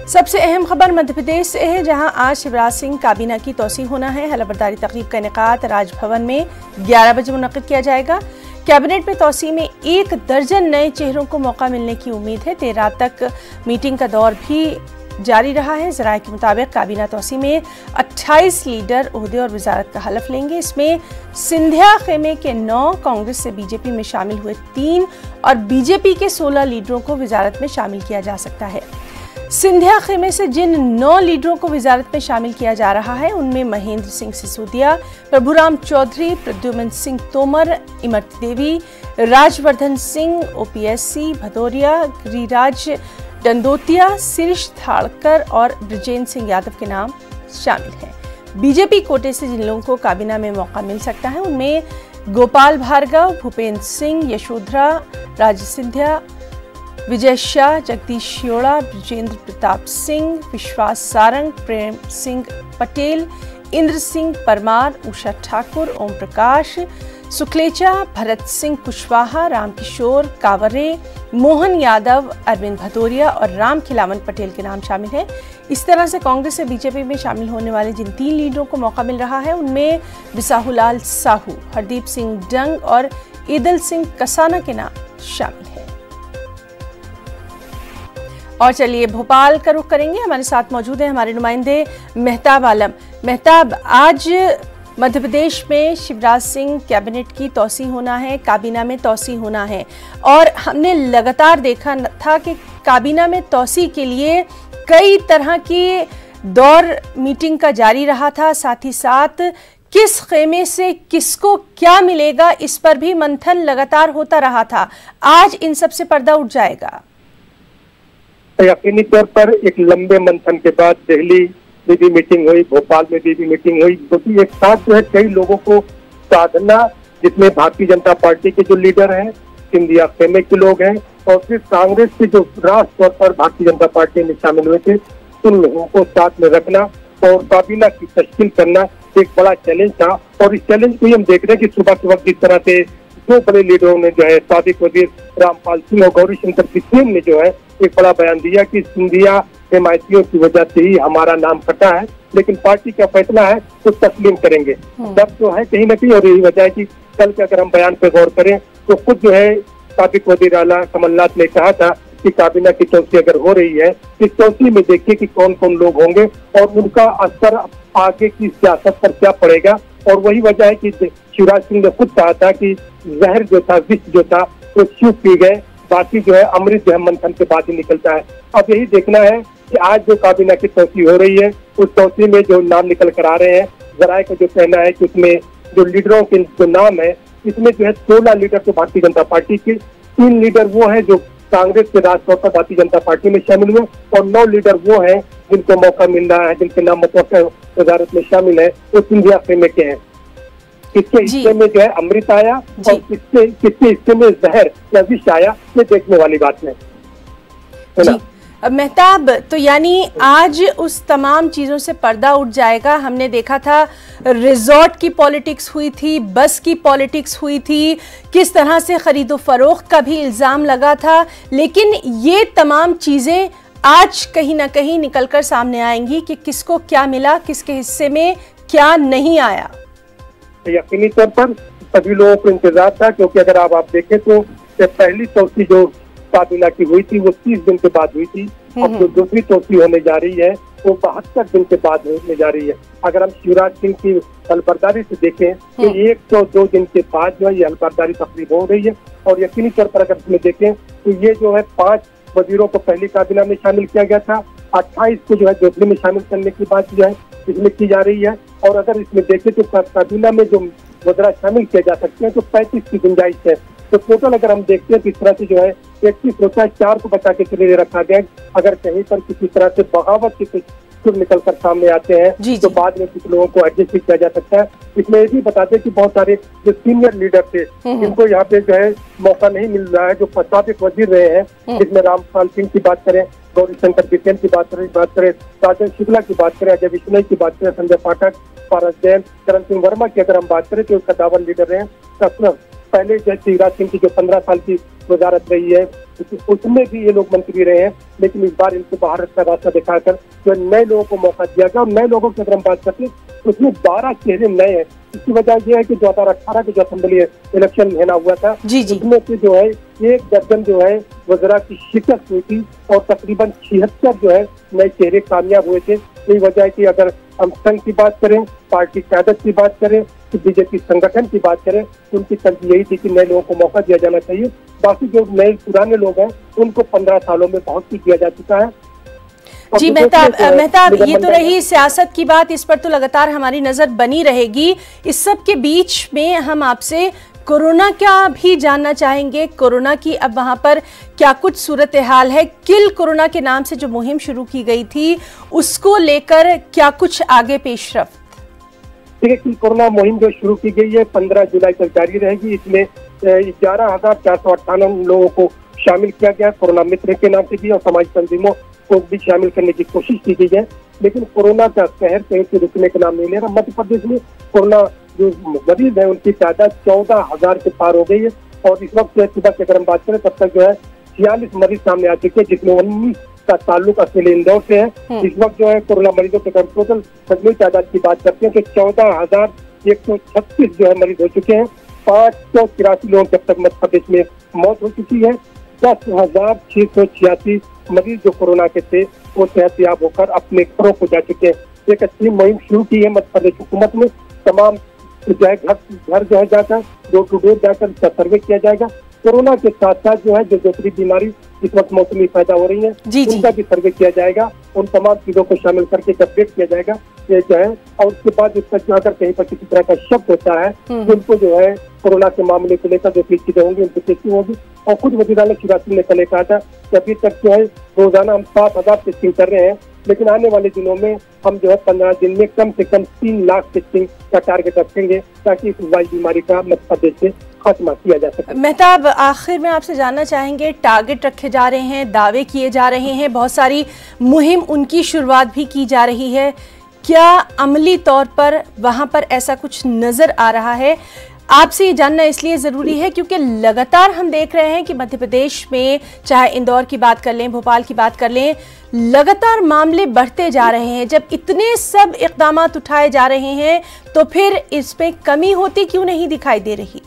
सबसे अहम खबर मध्य प्रदेश से है, जहां आज शिवराज सिंह काबीना की तौसीह होना है। हलफबरदारी तकरीब का इनेकाद राजभवन में 11 बजे मुनक्किद किया जाएगा। कैबिनेट में तौसीह में 1 दर्जन नए चेहरों को मौका मिलने की उम्मीद है। देर रात तक मीटिंग का दौर भी जारी रहा है। ज़राए के मुताबिक काबीना तौसीह में 28 लीडर ओहदे और वजारत का हलफ लेंगे। इसमें सिंधिया खेमे के 9, कांग्रेस से बीजेपी में शामिल हुए 3 और बीजेपी के 16 लीडरों को वजारत में शामिल किया जा सकता है। सिंधिया खेमे से जिन 9 लीडरों को वजारत में शामिल किया जा रहा है, उनमें महेंद्र सिंह सिसोदिया, प्रभुराम चौधरी, प्रद्युमन सिंह तोमर, इमरती देवी, राजवर्धन सिंह, ओपीएससी भदौरिया, गिरिराज दंडोतिया, शिरीष धाड़कर और ब्रजेंद्र सिंह यादव के नाम शामिल हैं। बीजेपी कोटे से जिन लोगों को काबीना में मौका मिल सकता है, उनमें गोपाल भार्गव, भूपेंद्र सिंह, यशोधरा राजे सिंधिया, विजय शाह, जगदीश श्योड़ा, ब्रजेंद्र प्रताप सिंह, विश्वास सारंग, प्रेम सिंह पटेल, इंद्र सिंह परमार, उषा ठाकुर, ओम प्रकाश सुखलेचा, भरत सिंह कुशवाहा, रामकिशोर कावरे, मोहन यादव, अरविंद भदौरिया और राम खिलावन पटेल के नाम शामिल हैं। इस तरह से कांग्रेस से बीजेपी में शामिल होने वाले जिन 3 लीडरों को मौका मिल रहा है, उनमें बिसाहुलाल साहू, हरदीप सिंह डंग और ईदल सिंह कसाना के नाम शामिल हैं। और चलिए भोपाल का रुख करेंगे। हमारे साथ मौजूद हैं हमारे नुमाइंदे मेहताब आलम। मेहताब, आज मध्य प्रदेश में शिवराज सिंह कैबिनेट की तौसीह होना है, काबीना में तौसीह होना है, और हमने लगातार देखा था कि काबीना में तौसीह के लिए कई तरह की दौर मीटिंग का जारी रहा था। साथ ही साथ किस खेमे से किसको क्या मिलेगा, इस पर भी मंथन लगातार होता रहा था। आज इन सब से पर्दा उठ जाएगा। यकीनी तौर पर एक लंबे मंथन के बाद दिल्ली में भी मीटिंग हुई, भोपाल में भी मीटिंग हुई, क्योंकि एक साथ जो है कई लोगों को साधना, जिसमें भारतीय जनता पार्टी के जो लीडर हैं, सिंधिया खेमे के लोग हैं, और फिर कांग्रेस के जो राष्ट्र तौर पर भारतीय जनता पार्टी में शामिल हुए थे, उन लोगों को साथ में रखना और काबीना की तश्कील करना एक बड़ा चैलेंज था। और इस चैलेंज को हम देख रहे हैं कि सुबह के वक्त जिस तरह से 2 बड़े लीडरों ने जो है, साबिक वजीर रामपाल सिंह और गौरीशंकर किशोर ने जो है एक बड़ा बयान दिया कि सिंधिया हिमायतियों की वजह से ही हमारा नाम कटा है, लेकिन पार्टी का फैसला है तो तस्लीम करेंगे। तब जो है कहीं न कहीं, और यही वजह है कि कल के अगर हम बयान पे गौर करें तो खुद जो है साबिक वजीर आला कमलनाथ ने कहा था कि काबीना की तौसीह अगर हो रही है, इस तौसीह में देखिए कि कौन कौन लोग होंगे और उनका असर आगे की सियासत पर क्या पड़ेगा। और वही वजह है कि शिवराज सिंह ने खुद कहा था कि जहर जो था, विष जो था, वो चूक पी गए, बाकी जो है अमृत जो है मंथन के बाद ही निकलता है। अब यही देखना है कि आज जो काबीना की तौसीह हो रही है, उस तौसीह में जो नाम निकल कर आ रहे हैं, ज़राए का जो कहना है कि उसमें जो लीडरों के जो नाम है, इसमें जो है 16 लीडर तो भारतीय जनता पार्टी के, 3 लीडर वो हैं जो कांग्रेस के राष्ट्र तौर पर भारतीय जनता पार्टी में शामिल हुए, और 9 लीडर वो हैं जिनको मौका मिल रहा है, जिनके नाम वजारत में शामिल है, वो सिंधिया खेमे के हैं। किसके हिस्से में जो है अमृत आया और किसके हिस्से में जहर या विष आया, ये देखने वाली बात है ना। मेहताब, तो यानी आज उस तमाम चीज़ों से पर्दा उठ जाएगा। हमने देखा था रिजॉर्ट की पॉलिटिक्स हुई थी, बस की पॉलिटिक्स हुई थी, किस तरह से खरीदो फरोख्त का भी इल्ज़ाम लगा था, लेकिन ये तमाम चीज़ें आज कहीं ना कहीं निकलकर सामने आएंगी कि किसको क्या मिला, किसके हिस्से में क्या नहीं आया। यकीनी तौर पर सभी लोगों को इंतजार था, क्योंकि अगर आप देखें तो पहली तौसीह जो काबीना की हुई थी वो 30 दिन के बाद हुई थी। अब जो दूसरी तौसीह होने जा रही है वो 72 दिन के बाद होने जा रही है। अगर हम शिवराज सिंह की हलफबरदारी से देखें तो 102 दिन के बाद जो है ये हलफबरदारी तकरीब हो रही है। और यकीनी तौर पर अगर इसमें देखें तो ये जो है 5 वजीरों को पहली काबीना में शामिल किया गया था, 28 को जो है दूसरी में शामिल करने की बात जो है इसमें की जा रही है। और अगर इसमें देखें तो काबीना में जो वज़रा शामिल किए जा सकते हैं तो 35 की गुंजाइश है। तो टोटल अगर हम देखते हैं तो इस तरह से जो है 31 होता है, 4 को बचा के चले रखा गया। अगर कहीं पर किसी तरह से बगावत के कुछ निकल कर सामने आते हैं तो बाद में कुछ लोगों को एडजस्ट भी किया जा सकता है। इसमें ये भी बता दें कि बहुत सारे जो सीनियर लीडर थे जिनको यहाँ पे जो है मौका नहीं मिल रहा है, जो साबिक वजीर रहे हैं, जिसमें रामपाल सिंह की बात करें, गौरीशंकर किशोर की बात करें, राजन शुक्ला की बात करें, अजय विश्नोई की बात करें, संजय पाठक, पारस जैन, करण सिंह वर्मा की अगर हम बात करें तो कद्दावर लीडर रहे हैं, पहले जो शिवराज सिंह की जो 15 साल की वजारत रही है उसमें भी ये लोग मंत्री रहे हैं, लेकिन इस बार इनको बाहर का रास्ता दिखाकर जो नए लोगों को मौका दिया गया। और नए लोगों की अगर हम बात करते हैं उसमें 12 चेहरे नए हैं। इसकी वजह यह है कि 2018 के जो असेंबली इलेक्शन होना हुआ था उसमें से जो है 1 दर्जन जो है वज़रा की शिकस्त हुई थी और तकरीबन 76 जो है नए चेहरे कामयाब हुए थे। यही वजह है कि अगर हम संघ की बात करें, पार्टी क्यादत की बात करें, तो बीजेपी संगठन की बात करें, तो उनकी तरजीह यही थी कि नए लोगों को मौका दिया जाना चाहिए। बाकी जो नए पुराने लोग हैं उनको 15 सालों में बहुत कुछ दिया जा चुका है। जी मेहताब, ये तो रही सियासत की बात, इस पर तो लगातार हमारी नजर बनी रहेगी। इस सब के बीच में हम आपसे कोरोना का भी जानना चाहेंगे। कोरोना की अब वहां पर क्या कुछ सूरत हाल है? किल कोरोना के नाम से जो मुहिम शुरू की गई थी उसको लेकर क्या कुछ आगे पेशरफ्त? देखिए, किल कोरोना मुहिम जो शुरू की गई है 15 जुलाई तक जारी रहेगी। इसमें 11,498 लोगों को शामिल किया गया। कोरोना मित्र के नाम से भी और समाज तंजीमों को भी शामिल करने की कोशिश की गई है, लेकिन कोरोना का कहर कहीं से रुकने का नाम नहीं ले रहा। मध्य प्रदेश में कोरोना जो मरीज है उनकी तादाद 14,000 के पार हो गई है और इस वक्त सुबह की अगर हम बात करें तब तक जो है 46 मरीज सामने आ चुके हैं, जिसमें 19 का ताल्लुक अकेले इंदौर से है। इस वक्त जो है कोरोना मरीजों के टोटल सजनी तादाद की बात करते हैं तो 14,136 जो है मरीज हो चुके हैं। 583 लोगों की अब तक मध्य प्रदेश में मौत हो चुकी है। 10,686 मरीज जो कोरोना के थे वो सेहतयाब होकर अपने घरों को जा चुके हैं। एक अच्छी मुहिम शुरू की है मध्य प्रदेश हुकूमत ने। तमाम जो है घर जो है जाकर डोर टू डोर जाकर इसका सर्वे किया जाएगा। कोरोना के साथ साथ जो है जो दूसरी बीमारी इस वक्त मौसमी पैदा हो रही है उनका भी सर्वे किया जाएगा। उन तमाम चीजों को शामिल करके अपडेट किया जाएगा ये जो है। और उसके बाद इस तक जो अगर कहीं पर किसी तरह का शक होता है तो उनको जो है कोरोना के मामले को लेकर जो चीजें होंगी उनकी टेस्टिंग होगी। और खुद वज़ीर आला शिवराज सिंह ने कल कहा था कि अभी तक जो है रोजाना हम 7,000 टेस्टिंग कर रहे हैं, लेकिन आने वाले दिनों में हम जो है 15 दिन में कम से कम 3 लाख टेस्टिंग का टारगेट रखेंगे ताकि इस वबाई बीमारी का मध्य प्रदेश से खात्मा किया जा सके। मेहताब, आखिर में आपसे जानना चाहेंगे, टारगेट रखे जा रहे हैं, दावे किए जा रहे हैं, बहुत सारी मुहिम उनकी शुरुआत भी की जा रही है, क्या अमली तौर पर वहां पर ऐसा कुछ नजर आ रहा है? आपसे ये जानना इसलिए ज़रूरी है क्योंकि लगातार हम देख रहे हैं कि मध्य प्रदेश में चाहे इंदौर की बात कर लें, भोपाल की बात कर लें, लगातार मामले बढ़ते जा रहे हैं। जब इतने सब इक़दाम उठाए जा रहे हैं तो फिर इसमें कमी होती क्यों नहीं दिखाई दे रही?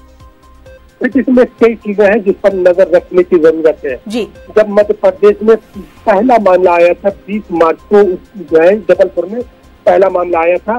इसमें कई चीजें हैं जिस पर नजर रखने की जरूरत है जी। जब मध्य प्रदेश में पहला मामला आया था 20 मार्च को जो है जबलपुर में पहला मामला आया था,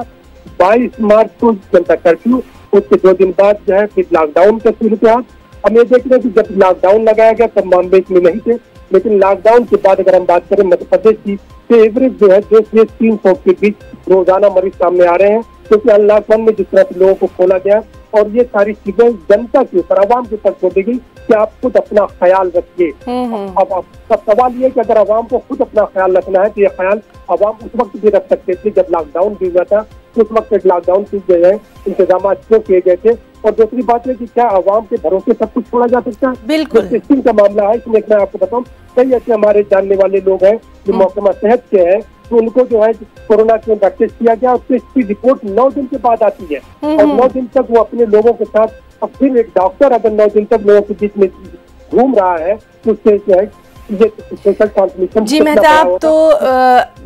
22 मार्च को जनता कर्फ्यू, उसके 2 दिन बाद जो है फिर लॉकडाउन का सूरत हाल। हम ये देख रहे हैं कि जब लॉकडाउन लगाया गया तब मामले इसमें नहीं थे, लेकिन लॉकडाउन के बाद अगर हम बात करें मध्य प्रदेश की तो एवरेज जो है 200 से 300 के बीच रोजाना मरीज सामने आ रहे हैं, क्योंकि अनलॉकडाउन में जिस तरह से लोगों को खोला गया और ये सारी चीजें जनता के ऊपर आवाम के ऊपर छोड़ दी गई कि आप खुद अपना ख्याल रखिए। अब सवाल ये कि अगर आवाम को खुद अपना ख्याल रखना है तो ये ख्याल आवाम उस वक्त भी रख सकते थे जब लॉकडाउन भी हुआ था। उस वक्त लॉकडाउन की जो है इंतजाम क्यों किए गए थे? और दूसरी बात है कि क्या आवाम के भरोसे सब कुछ छोड़ा जा सकता है? बिल्कुल। टेस्टिंग का मामला है, इसमें मैं आपको बताऊं कई ऐसे हमारे जानने वाले लोग हैं जो महकमा सेहत के हैं, तो उनको जो है कोरोना के टेस्ट किया गया और टेस्ट की रिपोर्ट 9 दिन के बाद आती है और 9 दिन तक वो अपने लोगों के साथ, अब फिर एक डॉक्टर अगर 9 दिन तक लोगों के बीच में घूम रहा है तो उससे जो है जी मेहताब, तो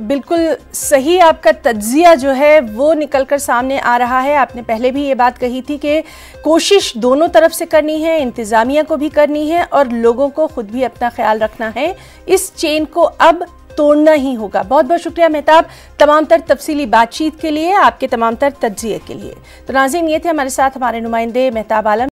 बिल्कुल सही आपका तज्जिया जो है वो निकलकर सामने आ रहा है। आपने पहले भी ये बात कही थी कि कोशिश दोनों तरफ से करनी है, इंतज़ामिया को भी करनी है और लोगों को खुद भी अपना ख्याल रखना है। इस चेन को अब तोड़ना ही होगा। बहुत बहुत शुक्रिया मेहताब तमाम तर तफसीली बातचीत के लिए, आपके तमाम तर तज्जिए के लिए। तो नाज़रीन, ये थे हमारे साथ हमारे नुमाइंदे मेहताब आलम।